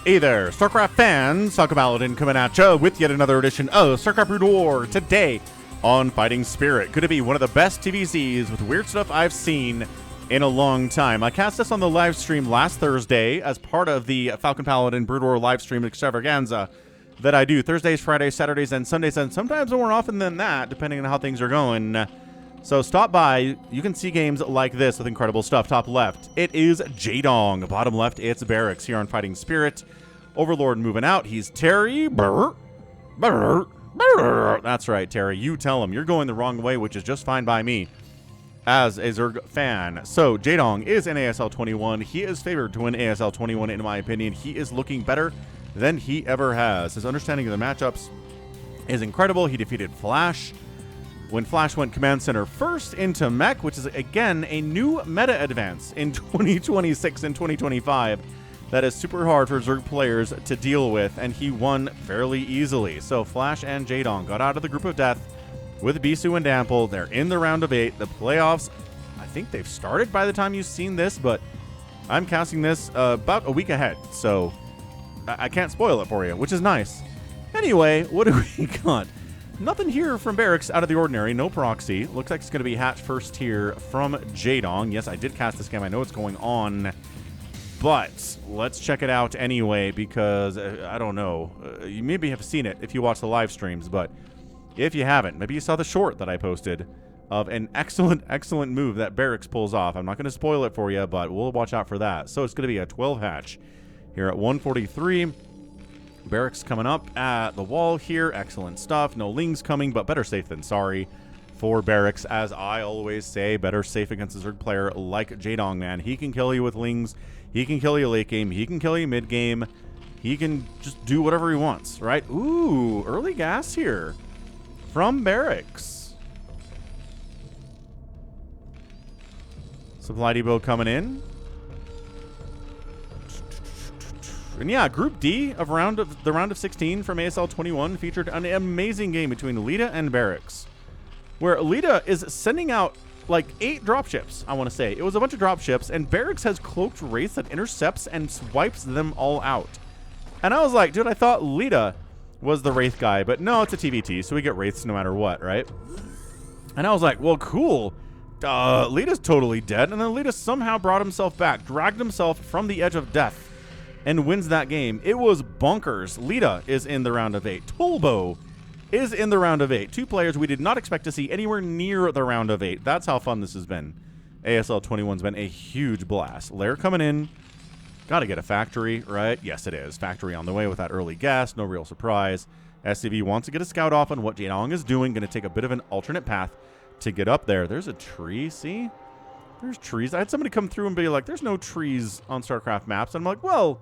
Hey there, StarCraft fans, Falcon Paladin coming at ya with yet another edition of StarCraft Brood War. Today on Fighting Spirit. Could it be one of the best TVZs with weird stuff I've seen in a long time? I cast this on the live stream last Thursday as part of the Falcon Paladin Brood War live stream extravaganza that I do Thursdays, Fridays, Saturdays, and Sundays, and sometimes more often than that, depending on how things are going. So stop by. You can see games like this with incredible stuff. Top left, it is Jaedong. Bottom left, it's BarrackS here on Fighting Spirit. Overlord moving out. He's Terry. That's right, Terry. You tell him. You're going the wrong way, which is just fine by me as a Zerg fan. So Jaedong is in ASL 21. He is favored to win ASL 21, in my opinion. He is looking better than he ever has. His understanding of the matchups is incredible. He defeated Flash when Flash went Command Center first into Mech, which is, again, a new meta advance in 2026 and 2025 that is super hard for Zerg players to deal with, and he won fairly easily. So Flash and Jaedong got out of the group of death with Bisu and Dample. They're in the round of 8. The playoffs, I think they've started by the time you've seen this, but I'm casting this about a week ahead, so I can't spoil it for you, which is nice. Anyway, what do we got? Nothing here from BarrackS out of the ordinary. No proxy. Looks like it's going to be hatch first here from Jaedong. Yes, I did cast this game. I know what's going on. But let's check it out anyway, because I don't know. You maybe have seen it if you watch the live streams, but if you haven't, maybe you saw the short that I posted of an excellent move that BarrackS pulls off. I'm not going to spoil it for you, but we'll watch out for that. So it's going to be a 12 hatch here at 143. BarrackS coming up at the wall here. Excellent stuff. No Lings coming, but better safe than sorry for BarrackS. As I always say, better safe against a Zerg player like Jaedong, man. He can kill you with Lings. He can kill you late game. He can kill you mid game. He can just do whatever he wants, right? Ooh, early gas here from BarrackS. Supply depot coming in. And yeah, Group D of the round of 16 from ASL 21 featured an amazing game between Lita and BarrackS, where Lita is sending out like 8 dropships, I want to say. It was a bunch of dropships, and BarrackS has cloaked Wraiths that intercepts and swipes them all out. And I was like, dude, I thought Lita was the Wraith guy, but no, it's a TVT, so we get Wraiths no matter what, right? And I was like, well, cool. Lita's totally dead, and then Lita somehow brought himself back, dragged himself from the edge of death, and wins that game. It was bonkers. Lita is in the round of 8. Tolbo is in the round of 8. 2 players we did not expect to see anywhere near the round of 8. That's how fun this has been. ASL 21's been a huge blast. Lair coming in. Got to get a factory, right? Yes, it is. Factory on the way with that early gas. No real surprise. SCV wants to get a scout off on what Jaedong is doing. Going to take a bit of an alternate path to get up there. There's a tree, see? There's trees. I had somebody come through and be like, there's no trees on StarCraft maps. And I'm like, well,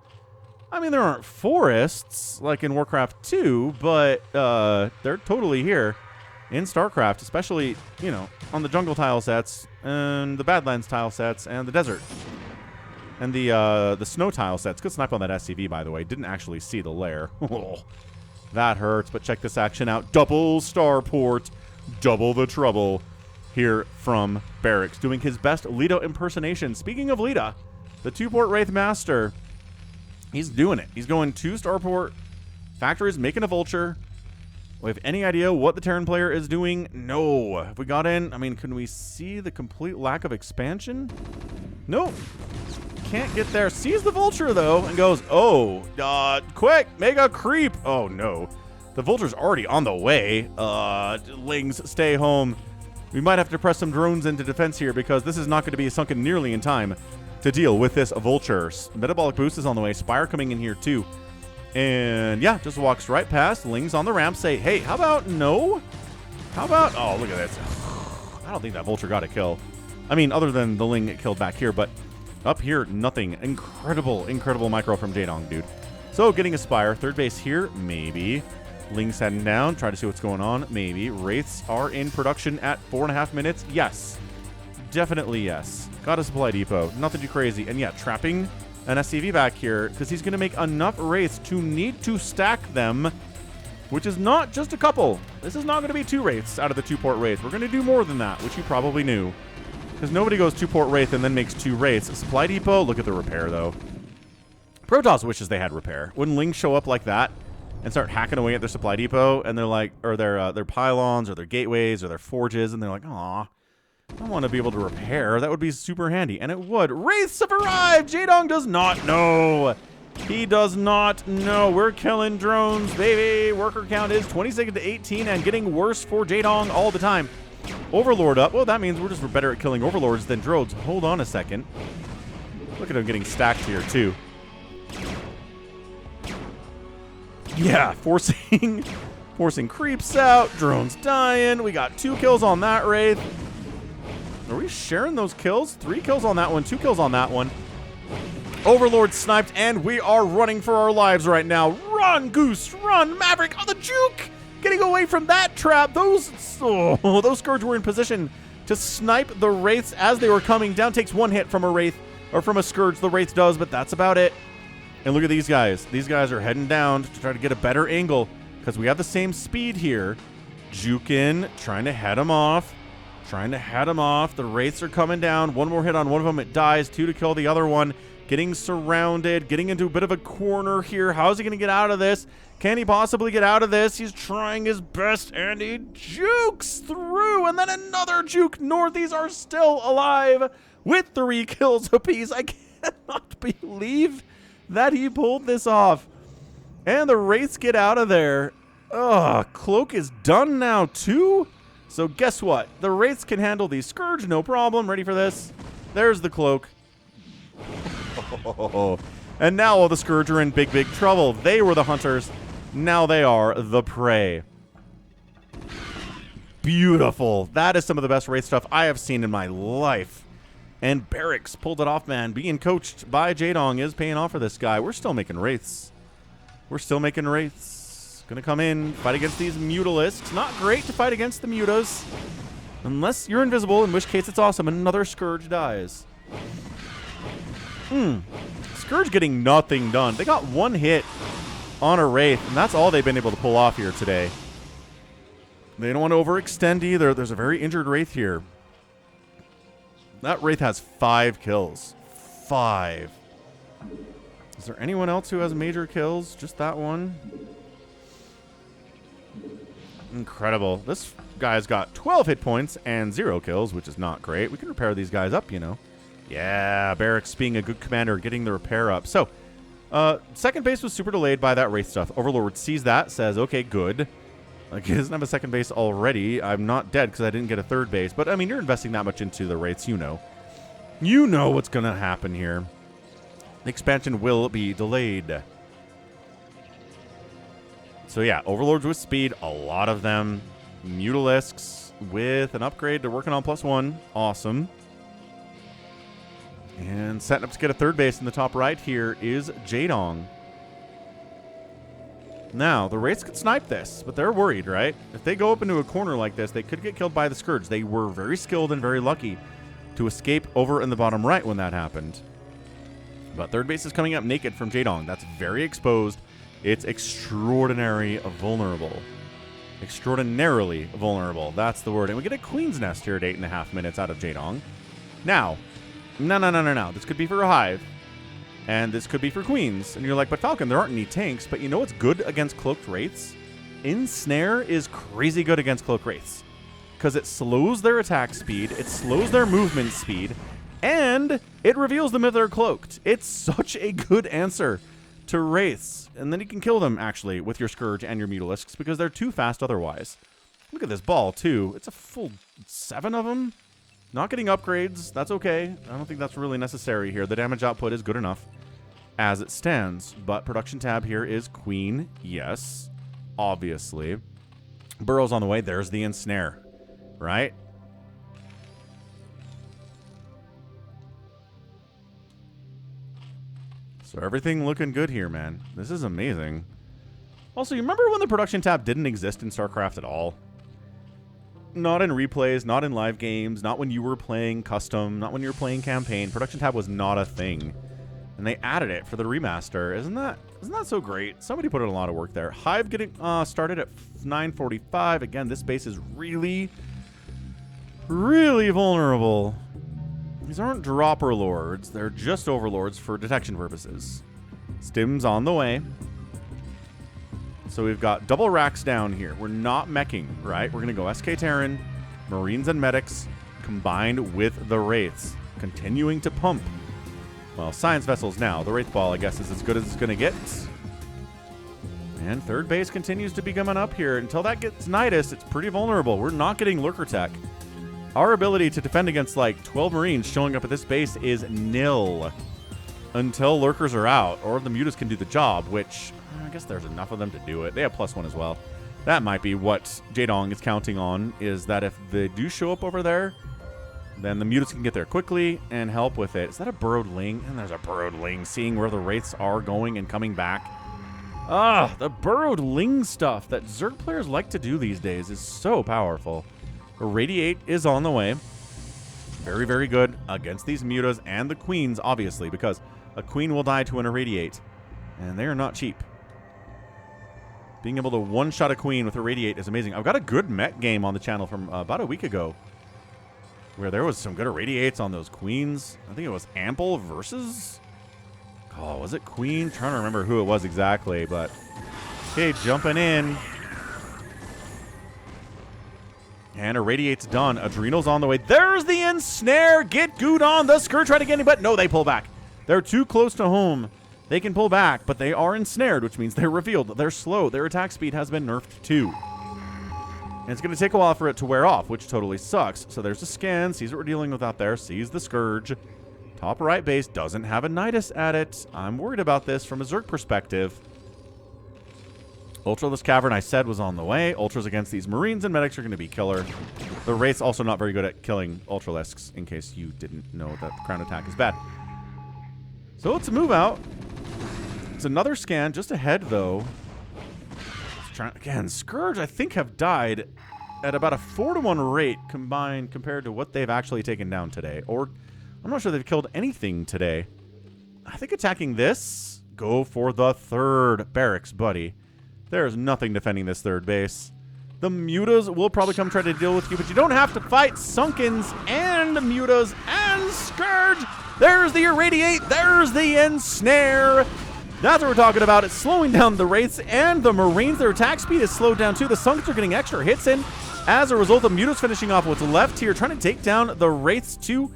I mean, there aren't forests like in Warcraft 2, but they're totally here in StarCraft, especially, you know, on the jungle tile sets and the Badlands tile sets and the desert and the snow tile sets. Good snipe on that SCV, by the way. Didn't actually see the lair. That hurts, but check this action out. Double starport, double the trouble here from BarrackS, doing his best Lita impersonation. Speaking of Lita, the 2-port Wraith Master, he's doing it. He's going 2 starport. Factory's making a vulture. We have any idea what the Terran player is doing? No. If we got in, I mean, can we see the complete lack of expansion? Nope. Can't get there. Sees the vulture, though, and goes, oh, quick, mega creep. Oh, no. The vulture's already on the way. Lings, stay home. We might have to press some drones into defense here because this is not going to be sunken nearly in time to deal with this vulture. Metabolic boost is on the way. Spire coming in here too. And yeah, just walks right past. Lings on the ramp say, hey, how about no? How about, oh, look at this. I don't think that vulture got a kill. I mean, other than the Ling it killed back here, but up here, nothing. Incredible micro from Jaedong, dude. So getting a Spire. Third base here, maybe. Ling's heading down. Try to see what's going on. Maybe. Wraiths are in production at 4.5 minutes. Yes. Definitely yes. Got a supply depot. Nothing too crazy. And yeah, trapping an SCV back here because he's going to make enough Wraiths to need to stack them, which is not just a couple. This is not going to be 2 Wraiths out of the 2-port Wraith. We're going to do more than that, which you probably knew. Because nobody goes 2-port Wraith and then makes 2 Wraiths. A supply depot. Look at the repair, though. Protoss wishes they had repair. When Lings show up like that and start hacking away at their supply depot, and they're like, or their pylons, or their gateways, or their forges, and they're like, aw, I want to be able to repair. That would be super handy, and it would. Wraiths have arrived. Jaedong does not know. He does not know. We're killing drones, baby. Worker count is 26 to 18 and getting worse for Jaedong all the time. Overlord up. Well, that means we're just better at killing overlords than drones. Hold on a second. Look at him getting stacked here, too. Yeah, forcing creeps out. Drones dying. We got 2 kills on that Wraith. Are we sharing those kills? 3 kills on that one, 2 kills on that one. Overlord sniped, and we are running for our lives right now. Run, Goose, run, Maverick. Oh, the juke! Getting away from that trap. Those Scourge were in position to snipe the Wraiths as they were coming down. Takes 1 hit from a Wraith, or from a Scourge. The Wraith does, but that's about it. And look at these guys. These guys are heading down to try to get a better angle, because we have the same speed here. Juke in, trying to head them off. The Wraiths are coming down. 1 more hit on one of them. It dies. 2 to kill the other one. Getting surrounded, getting into a bit of a corner here. How is he going to get out of this? Can he possibly get out of this? He's trying his best, and he jukes through. And then another juke. Northies are still alive with 3 kills apiece. I cannot believe that he pulled this off. And the Wraiths get out of there. Ugh, Cloak is done now, too. So guess what? The Wraiths can handle the Scourge, no problem. Ready for this? There's the Cloak. And now all the Scourge are in big, big trouble. They were the hunters. Now they are the prey. Beautiful. That is some of the best Wraith stuff I have seen in my life. And BarrackS pulled it off, man. Being coached by Jaedong is paying off for this guy. We're still making Wraiths. Gonna come in, fight against these Mutalisks. Not great to fight against the Mutas. Unless you're invisible, in which case it's awesome. Another Scourge dies. Scourge getting nothing done. They got 1 hit on a Wraith, and that's all they've been able to pull off here today. They don't want to overextend either. There's a very injured Wraith here. That Wraith has 5 kills. 5. Is there anyone else who has major kills? Just that one? Incredible. This guy's got 12 hit points and 0 kills, which is not great. We can repair these guys up, you know. Yeah, BarrackS being a good commander, getting the repair up. So, second base was super delayed by that Wraith stuff. Overlord sees that, says, okay, good. Like, he doesn't have a second base already. I'm not dead because I didn't get a third base. But, I mean, you're investing that much into the Wraiths, you know. You know what's going to happen here. The expansion will be delayed. So, yeah, Overlords with speed, a lot of them. Mutalisks with an upgrade. They're working on +1. Awesome. And setting up to get a third base in the top right here is Jaedong. Now, the Wraiths could snipe this, but they're worried, right? If they go up into a corner like this, they could get killed by the Scourge. They were very skilled and very lucky to escape over in the bottom right when that happened. But third base is coming up naked from Jaedong. That's very exposed. It's extraordinarily vulnerable. Extraordinarily vulnerable. That's the word. And we get a Queen's Nest here at 8.5 minutes out of Jaedong. Now, no. This could be for a Hive. And this could be for Queens. And you're like, but Falcon, there aren't any tanks. But you know what's good against Cloaked Wraiths? ENSNARE is crazy good against Cloaked Wraiths. Because it slows their attack speed. It slows their movement speed. And it reveals them if they're cloaked. It's such a good answer to Wraiths. And then you can kill them, actually, with your Scourge and your Mutalisks. Because they're too fast otherwise. Look at this ball, too. It's a full 7 of them. Not getting upgrades. That's okay. I don't think that's really necessary here. The damage output is good enough as it stands. But production tab here is Queen. Yes. Obviously. Burrow's on the way. There's the ENSNARE. Right? So everything looking good here, man. This is amazing. Also, you remember when the production tab didn't exist in StarCraft at all? Not in replays, not in live games, not when you were playing custom, not when you were playing campaign. Production tab was not a thing. And they added it for the remaster. Isn't that so great? Somebody put in a lot of work there. Hive getting started at 9:45. Again, this base is really, really vulnerable. These aren't dropper lords. They're just overlords for detection purposes. Stim's on the way. So we've got double racks down here. We're not meching, right? We're going to go SK Terran, Marines and Medics, combined with the Wraiths. Continuing to pump. Well, Science Vessels now. The Wraith Ball, I guess, is as good as it's going to get. And third base continues to be coming up here. Until that gets Nidus, it's pretty vulnerable. We're not getting Lurker Tech. Our ability to defend against, like, 12 Marines showing up at this base is nil. Until Lurkers are out, or the Mutas can do the job, which I guess there's enough of them to do it. They have +1 as well. That might be what Jaedong is counting on, is that if they do show up over there, then the Mutas can get there quickly and help with it. Is that a Burrowed Ling? And there's a Burrowed Ling, seeing where the Wraiths are going and coming back. Ah, the Burrowed Ling stuff that Zerg players like to do these days is so powerful. Irradiate is on the way. Very, very good against these Mutas and the Queens, obviously, because a Queen will die to an Irradiate, and they are not cheap. Being able to one-shot a Queen with Irradiate is amazing. I've got a good mech game on the channel from about a week ago where there was some good Irradiates on those Queens. I think it was Ample versus... Oh, was it Queen? Trying to remember who it was exactly, but... Okay, jumping in. And Irradiate's done. Adrenal's on the way. There's the Ensnare! Get good on the Scourge, try to get any, but no, they pull back. They're too close to home. They can pull back, but they are ensnared, which means they're revealed. They're slow. Their attack speed has been nerfed too. And it's going to take a while for it to wear off, which totally sucks. So there's a scan, sees what we're dealing with out there, sees the Scourge. Top right base doesn't have a Nidus at it. I'm worried about this from a Zerg perspective. Ultraless Cavern, I said, was on the way. Ultras against these Marines and Medics are going to be killer. The Wraith's also not very good at killing Ultralisks, in case you didn't know that the Crown Attack is bad. So let's move out. It's another scan just ahead, though. Again, Scourge, I think, have died at about a 4-to-1 rate combined compared to what they've actually taken down today. Or, I'm not sure they've killed anything today. I think attacking this, go for the third barracks, buddy. There's nothing defending this third base. The Mutas will probably come try to deal with you, but you don't have to fight Sunkens and Mutas and Scourge. There's the Irradiate. There's the Ensnare. That's what we're talking about. It's slowing down the Wraiths and the Marines. Their attack speed is slowed down too. The Sunkens are getting extra hits in. As a result, the Mutas finishing off what's left here, trying to take down the Wraiths too.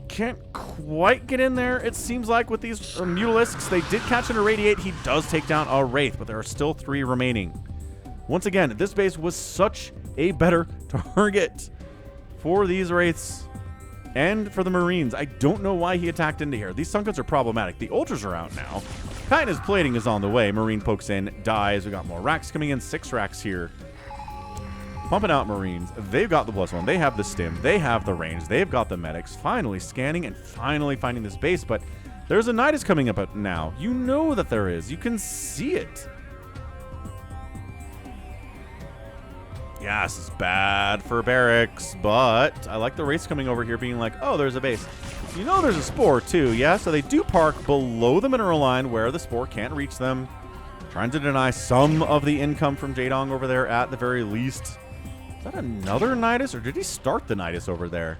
Can't quite get in there, it seems like, with these Mutalisks. They did catch an Irradiate. He does take down a Wraith, but there are still 3 remaining. Once again, this base was such a better target for these Wraiths and for the Marines. I don't know why he attacked into here. These Sunkens are problematic. The Ultras are out now. Titan's Plating is on the way. Marine pokes in, dies. We got more racks coming in. 6 racks here. Pumping out Marines. They've got the +1. They have the stim. They have the range. They've got the medics. Finally scanning and finally finding this base. But there's a Nidus coming up now. You know that there is. You can see it. Yeah, this is bad for barracks, but I like the Wraiths coming over here being like, oh, there's a base. You know there's a Spore too, yeah? So they do park below the mineral line where the Spore can't reach them. Trying to deny some of the income from Jaedong over there at the very least. Is that another Nidus, or did he start the Nidus over there?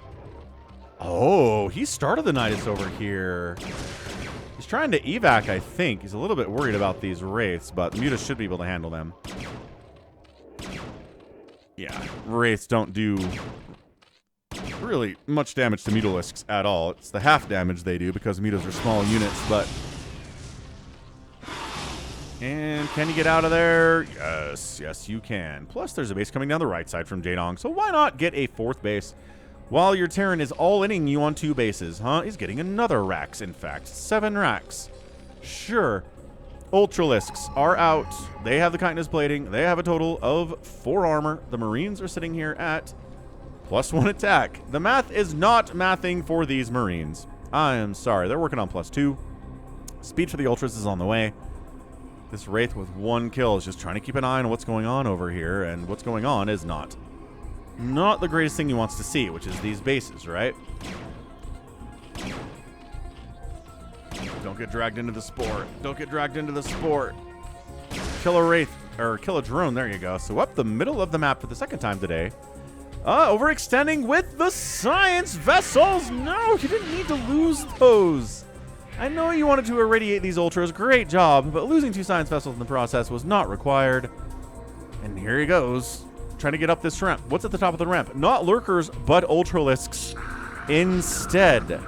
Oh, he started the Nidus over here. He's trying to evac, I think. He's a little bit worried about these Wraiths, but Mutas should be able to handle them. Yeah, Wraiths don't do really much damage to Mutalisks at all. It's the half damage they do because Mutas are small units, but... And can you get out of there? Yes, yes you can. Plus there's a base coming down the right side from Jaedong, so why not get a 4th base while your Terran is all-inning you on 2 bases, huh? He's getting another racks, in fact. 7 racks. Sure. Ultralisks are out. They have the chitinous plating. They have a total of 4 armor. The Marines are sitting here at +1 attack. The math is not mathing for these Marines. I am sorry. They're working on +2. Speed for the Ultras is on the way. This Wraith with 1 kill is just trying to keep an eye on what's going on over here, and what's going on is not the greatest thing he wants to see, which is these bases, right? Don't get dragged into the Spore. Don't get dragged into the Spore. Kill a Wraith, or kill a drone. There you go. So up the middle of the map for the 2nd time today. Overextending with the Science Vessels. No, you didn't need to lose those. I know you wanted to irradiate these ultras. Great job, but losing 2 science vessels in the process was not required. And here he goes, trying to get up this ramp. What's at the top of the ramp? Not lurkers, but ultralisks instead,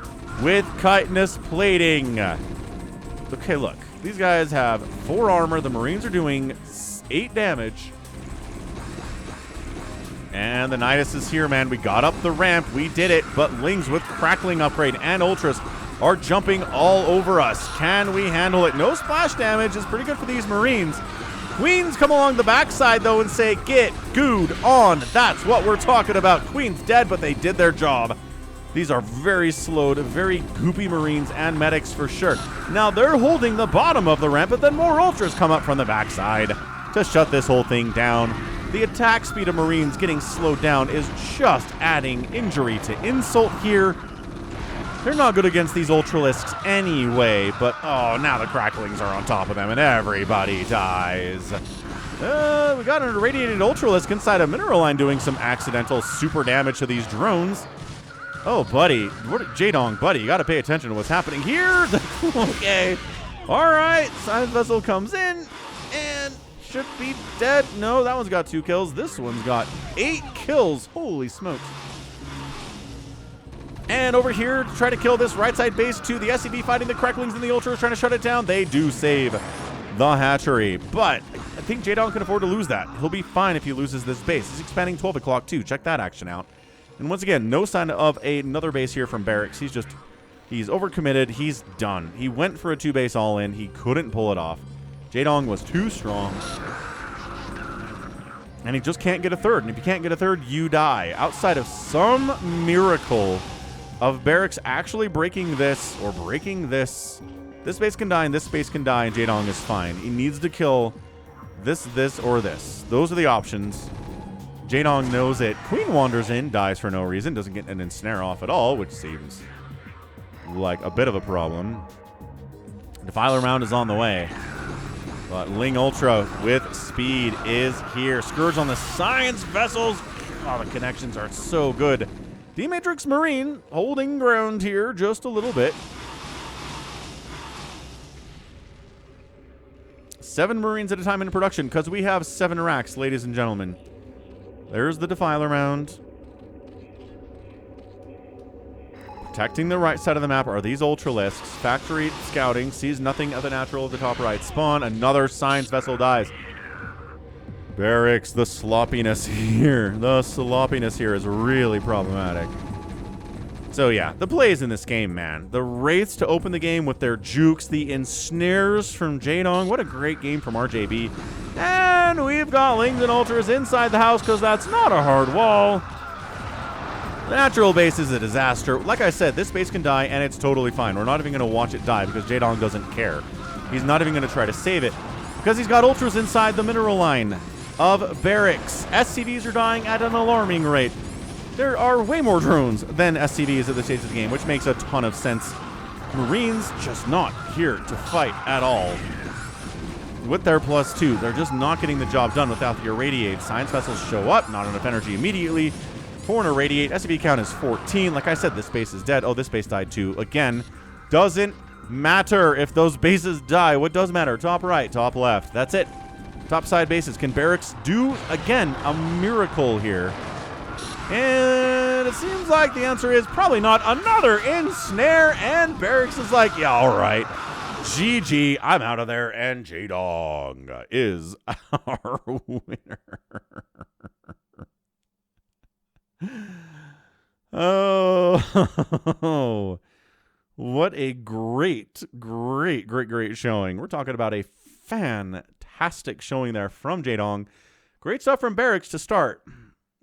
with chitinous plating. Okay, look. These guys have 4 armor. The Marines are doing 8 damage. And the Nidus is here, man. We got up the ramp. We did it. But Lings with crackling upgrade and ultras are jumping all over us. Can we handle it? No splash damage is pretty good for these Marines. Queens come along the backside, though, and say, get gooed on. That's what we're talking about. Queen's dead, but they did their job. These are very slowed, very goopy Marines and medics for sure. Now they're holding the bottom of the ramp, but then more ultras come up from the backside to shut this whole thing down. The attack speed of Marines getting slowed down is just adding injury to insult here. They're not good against these ultralisks anyway, but oh, now the cracklings are on top of them and everybody dies. We got an irradiated ultralisk inside a mineral line doing some accidental super damage to these drones. Oh, buddy. Jaedong, buddy, you got to pay attention to what's happening here. Okay. All right. Science vessel comes in and should be dead. No, that one's got 2 kills. This one's got 8 kills. Holy smokes. And over here to try to kill this right side base too. The SCV fighting the cracklings and the ultras trying to shut it down. They do save the hatchery. But I think Jaedong can afford to lose that. He'll be fine if he loses this base. He's expanding 12 o'clock too. Check that action out. And once again, no sign of another base here from BarrackS. He's overcommitted. He's done. He went for a 2 base all in. He couldn't pull it off. Jaedong was too strong. And he just can't get a third. And if you can't get a third, you die. Outside of some miracle of BarrackS actually breaking this or breaking this, this base can die and this base can die and Jaedong is fine. He needs to kill this, or this. Those are the options. Jaedong knows it. Queen wanders in, dies for no reason, doesn't get an ensnare off at all, which seems like a bit of a problem. Defiler round is on the way. But Ling Ultra with speed is here. Scourge on the science vessels. Oh, the connections are so good. D-Matrix Marine holding ground here just a little bit. 7 Marines at a time in production because we have 7 racks, ladies and gentlemen. There's the Defiler round. Protecting the right side of the map are these ultralisks. Factory scouting sees nothing of the natural of the top right. Spawn, another science vessel dies. BarrackS, the sloppiness here. The sloppiness here is really problematic. So yeah, the plays in this game, man. The Wraiths to open the game with their jukes. The ensnares from Jaedong. What a great game from RJB. And we've got Lings and Ultras inside the house because that's not a hard wall. The natural base is a disaster. Like I said, this base can die and it's totally fine. We're not even going to watch it die because Jaedong doesn't care. He's not even going to try to save it because he's got Ultras inside the mineral line of BarrackS. SCVs are dying at an alarming rate. There are way more drones than SCVs at this stage of the game, which makes a ton of sense. Marines just not here to fight at all. With their +2, they're just not getting the job done without the irradiate. Science vessels show up, not enough energy immediately. For an irradiate, SCV count is 14. Like I said, this base is dead. Oh, this base died too. Again, doesn't matter if those bases die. What does matter? Top right, top left. That's it. Top side bases. Can BarrackS do, again, a miracle here? And it seems like the answer is probably not. Another ensnare, and BarrackS is like, yeah, all right. GG, I'm out of there, and Jaedong is our winner. Oh, what a great showing. We're talking about a fantastic showing there from Jaedong. Great stuff from BarrackS to start.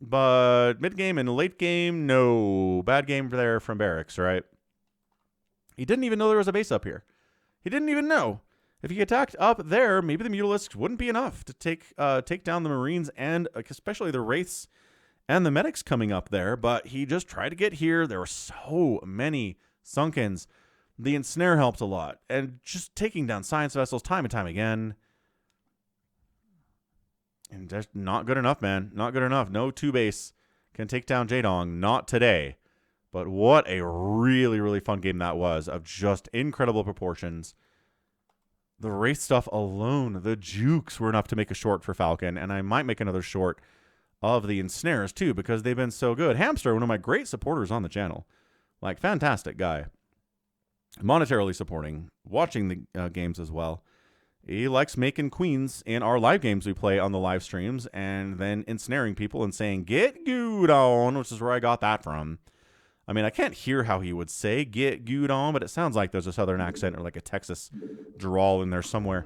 But mid-game and late game, no. Bad game there from BarrackS, right? He didn't even know there was a base up here. He didn't even know. If he attacked up there, maybe the Mutalisks wouldn't be enough to take down the Marines and especially the Wraiths and the medics coming up there. But he just tried to get here. There were so many Sunkens. The ensnare helped a lot. And just taking down science vessels time and time again. And just not good enough, man. Not good enough. No 2 base can take down Jaedong. Not today. But what a really, really fun game that was, of just incredible proportions. The race stuff alone, the jukes were enough to make a short for Falcon, and I might make another short of the ensnares too, because they've been so good. Hamster, one of my great supporters on the channel. Like, fantastic guy. Monetarily supporting, watching the games as well. He likes making queens in our live games we play on the live streams, and then ensnaring people and saying, "Get good on," which is where I got that from. I mean, I can't hear how he would say "get good on," but it sounds like there's a southern accent or like a Texas drawl in there somewhere.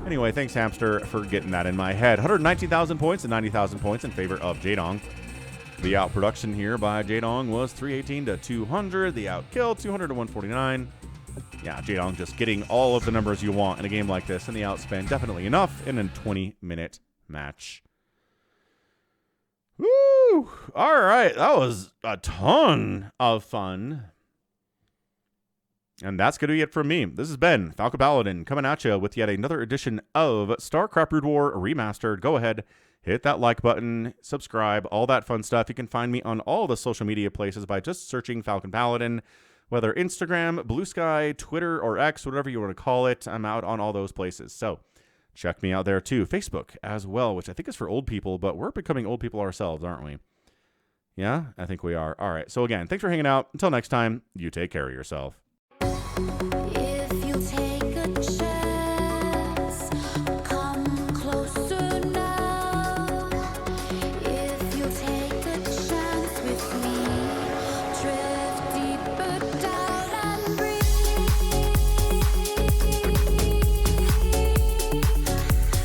Anyway, thanks, Hamster, for getting that in my head. 119,000 points and 90,000 points in favor of Jaedong. The outproduction here by Jaedong was 318 to 200. The outkill, 200 to 149. Yeah, Jaedong just getting all of the numbers you want in a game like this, and the outspend definitely enough in a 20-minute match. Woo! All right, that was a ton of fun. And that's going to be it from me. This has been Falcon Paladin coming at you with yet another edition of StarCraft Brood War Remastered. Go ahead, hit that like button, subscribe, all that fun stuff. You can find me on all the social media places by just searching Falcon Paladin, whether Instagram, Blue Sky, Twitter, or X, whatever you want to call it. I'm out on all those places. So check me out there too. Facebook as well, which I think is for old people, but we're becoming old people ourselves, aren't we? Yeah, I think we are. All right. So again, thanks for hanging out. Until next time, you take care of yourself.